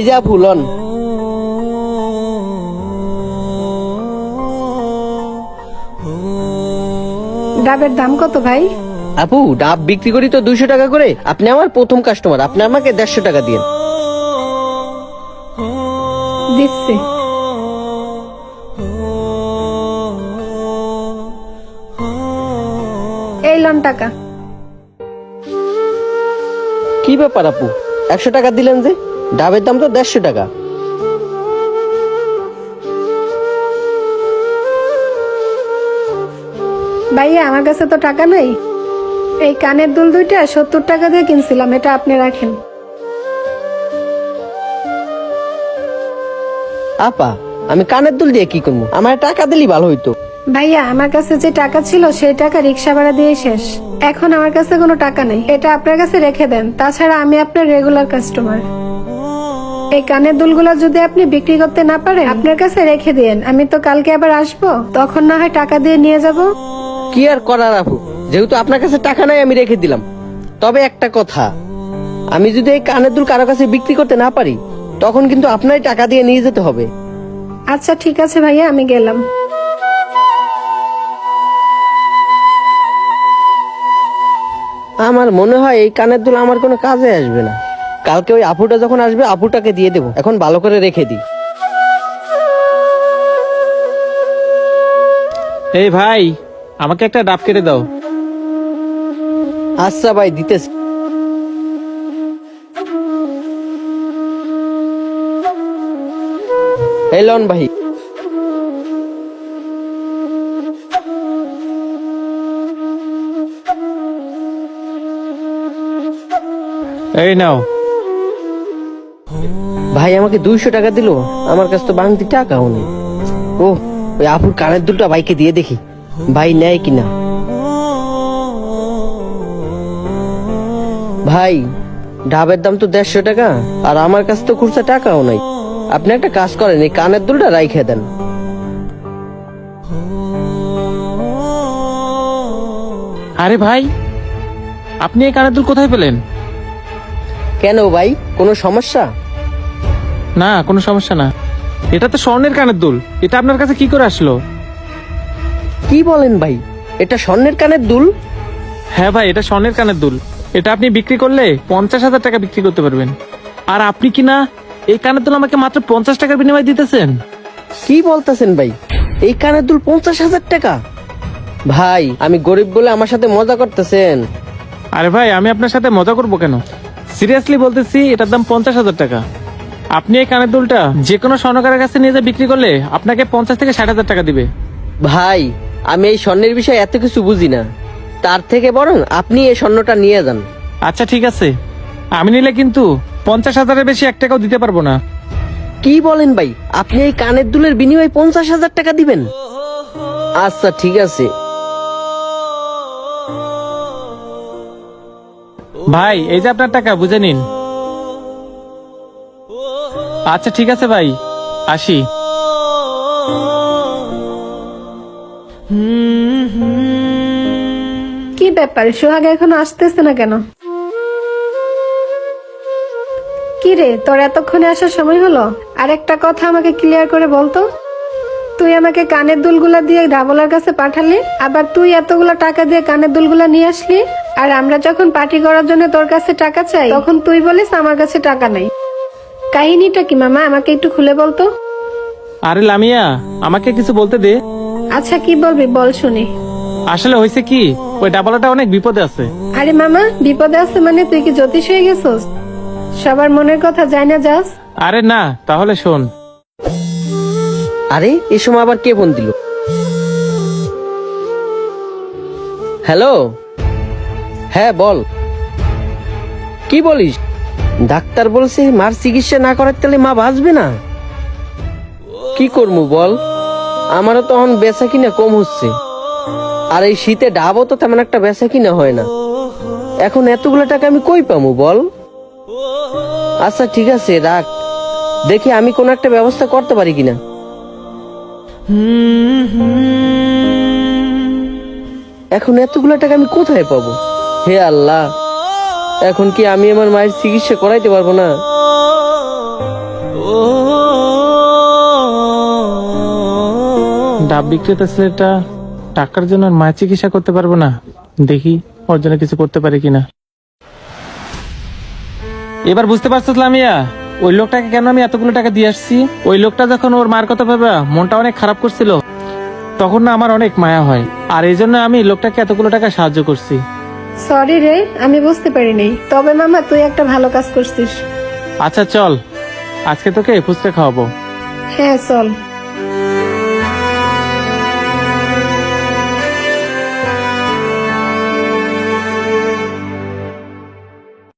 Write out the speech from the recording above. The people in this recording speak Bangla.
এই যে আপু লন। ডাবের দাম কত ভাই? আপু ডাব বিক্রি করি তো 200 টাকা করে, আপনি আমার প্রথম কাস্টমার, আপনি আমাকে 150 টাকা দিন। দিচ্ছি। এই লন টাকা। কি ব্যাপার আপু, 100 টাকা দিলেন যে? ডাবের দাম তো 150 টাকা। ভাইয়া আমার কাছে তো টাকা নাই। এই কানের দুল দুইটা 70 টাকা দিয়ে কিনছিলাম, এটা আপনি রাখেন। আপা আমি কানের দুল দিয়ে কি করবো, আমার টাকা দিলেই ভালো হইতো। ভাইয়া আমার কাছে যে টাকা ছিল সেই টাকা রিক্সা ভাড়া দিয়ে শেষ। এখন আমার কাছে কোনো টাকা নেই, এটা আপনার কাছে রেখে দেন। তাছাড়া আমি আপনার রেগুলার কাস্টমার। এই কানের দুলগুলো যদি আপনি বিক্রি করতে না পারেন আপনার কাছে রেখে দিয়েন, আমি তো কালকে আবার আসবো, তখন না হয় টাকা দিয়ে নিয়ে যাব। কি আর করার আপু, যেহেতু আপনার কাছে টাকা নাই আমি রেখে দিলাম। তবে একটা কথা, আমি যদি এই কানের দুল কারো কাছে বিক্রি করতে না পারি তখন কিন্তু আপনারই টাকা দিয়ে নিয়ে যেতে হবে। আচ্ছা ঠিক আছে ভাইয়া, আমি গেলাম। আমার মনে হয় এই কানের দুল আমার কোনো কাজে আসবে না। কালকে ওই আপুটা যখন আসবে আপুটাকে দিয়ে দেবো, এখন ভালো করে রেখে দিই। এই ভাই, আমাকে একটা ডাব কেটে দাও। আচ্ছা ভাই দিতেছি। এই লন ভাই। এই নাও। ভাই আমাকে 200 টাকা দিলো, আমার কাছে তো বাংতি টাকাও নেই। ও ওই আপুর কানের দুলটা ভাইকে দিয়ে দেখি, ভাই নেয় কিনা। ভাই ডাবের দাম তো 150 টাকা, আর আমার কাছে তো খুচরা টাকাও নাই। আপনি একটা কাজ করেন, এই কানের দুলটা রাইখে দেন। আরে ভাই, আপনি এই কানের দুল কোথায় পেলেন? কেন ভাই, কোনো সমস্যা? না, কোনো সমস্যা না। এটা তো স্বর্ণের কানের দুল, এটা আপনার কাছে কি করে আসলো? কি বলেন ভাই, এটা স্বর্ণের কানের দুল? হ্যাঁ ভাই, এটা স্বর্ণের কানের দুল। এটা আপনি বিক্রি করলে 50,000 টাকা বিক্রি করতে পারবেন। আর আপনি কি না এই কানের দুল আমাকে মাত্র 50 টাকার বিনিময়ে দিতেছেন? কি বলতেছেন ভাই, এই কানের দুল 50,000 টাকা? ভাই আমি গরিব বলে আমার সাথে মজা করতেছেন? আরে ভাই, আমি আপনার সাথে মজা করবো কেন? সিরিয়াসলি বলতেছি, এটার দাম 50,000 টাকা। আপনি এই কানের দুলটা যে কোনো স্বর্ণকারের কাছে নিয়ে যা বিক্রি করলে আপনাকে 50 থেকে 60,000 টাকা দিবে। ভাই আমি এই স্বর্ণের বিষয়ে এত কিছু বুঝি না, তার থেকে বরং আপনি এই স্বর্ণটা নিয়ে যান। আচ্ছা ঠিক আছে, আমি নিলে কিন্তু 50,000-এর বেশি 1 টাকাও দিতে পারবো না। কি বলেন ভাই, আপনি এই কানের দুলের বিনিময়ে 50,000 টাকা দিবেন? আচ্ছা ঠিক আছে। ভাই এই যে আপনার টাকা, বুঝে নিন। আচ্ছা ঠিক আছে ভাই, আসি। কি ব্যাপার, সোহাগ এখনো আসতেছে না কেন? কি রে, তোর এতক্ষণে আসার সময় হলো? আর একটা কথা আমাকে ক্লিয়ার করে বলতো, তুই আমাকে কানের দুলগুলা দিয়ে ডাবলার কাছে পাঠালি, আবার তুই এতগুলা টাকা দিয়ে কানের দুলগুলা নিয়ে আসলি, আর আমরা যখন পার্টি করার জন্য তোর কাছে টাকা চাই তখন তুই বলিস আমার কাছে টাকা নাই। কাহিনীটা কি মামা, আমাকে একটু খুলে বলতো। আরে লামিয়া, আমাকে কিছু বলতে দে। আচ্ছা কি বলবি বল শুনি। আসলে হয়েছে কি, ওই ডাবলাটা অনেক বিপদে আছে। আরে মামা, বিপদে আছে মানে তুই কি জ্যোতিষ হয়ে গেছিস? সবার মনের কথা জানা না যাস? আরে না, তাহলে শোন। আরে এই সময় আবার কে ফোন দিল? হ্যালো, হ্যাঁ বল। কি বলিস? ডাক্তার বলছে মার চিকিৎসা না করার তাহলে মা বাঁচবে না। কি করবো বল, আমারও তখন বেচা কিনা কম হচ্ছে, আর এই শীতে ডাবও তো তেমন একটা বেচা কিনা হয় না। এখন এতগুলো টাকা আমি কই পাবো বল? আচ্ছা ঠিক আছে রাখ, দেখি আমি কোন একটা ব্যবস্থা করতে পারি কিনা। এখন এতগুলো টাকা আমি কোথায় পাবো? হে আল্লাহ, এখন কি আমি আমার মায়ের চিকিৎসা করাইতে পারবো না? ডাব বিক্রেতা ছেলেটা টাকার জন্য আর মায়ের চিকিৎসা করতে পারবো না, দেখি ওর জন্য কিছু করতে পারি কিনা। এবার বুঝতে পারছো লামিয়া, ওই লোকটাকে কেন আমি এতগুলো টাকা দিয়ে আসছি? ওই লোকটা যখন ওর মার কথা ভাবে মনটা অনেক খারাপ করছিল, তখন না আমার অনেক মায়া হয়, আর এই জন্য আমি লোকটাকে এতগুলো টাকা সাহায্য করছি। সরি রে, আমি বুঝতে পারিনি। তবে মামা তুই একটা ভালো কাজ করছিস। আচ্ছা চল, আজকে তোকে ফুচকা খাওয়াবো। হ্যাঁ চল।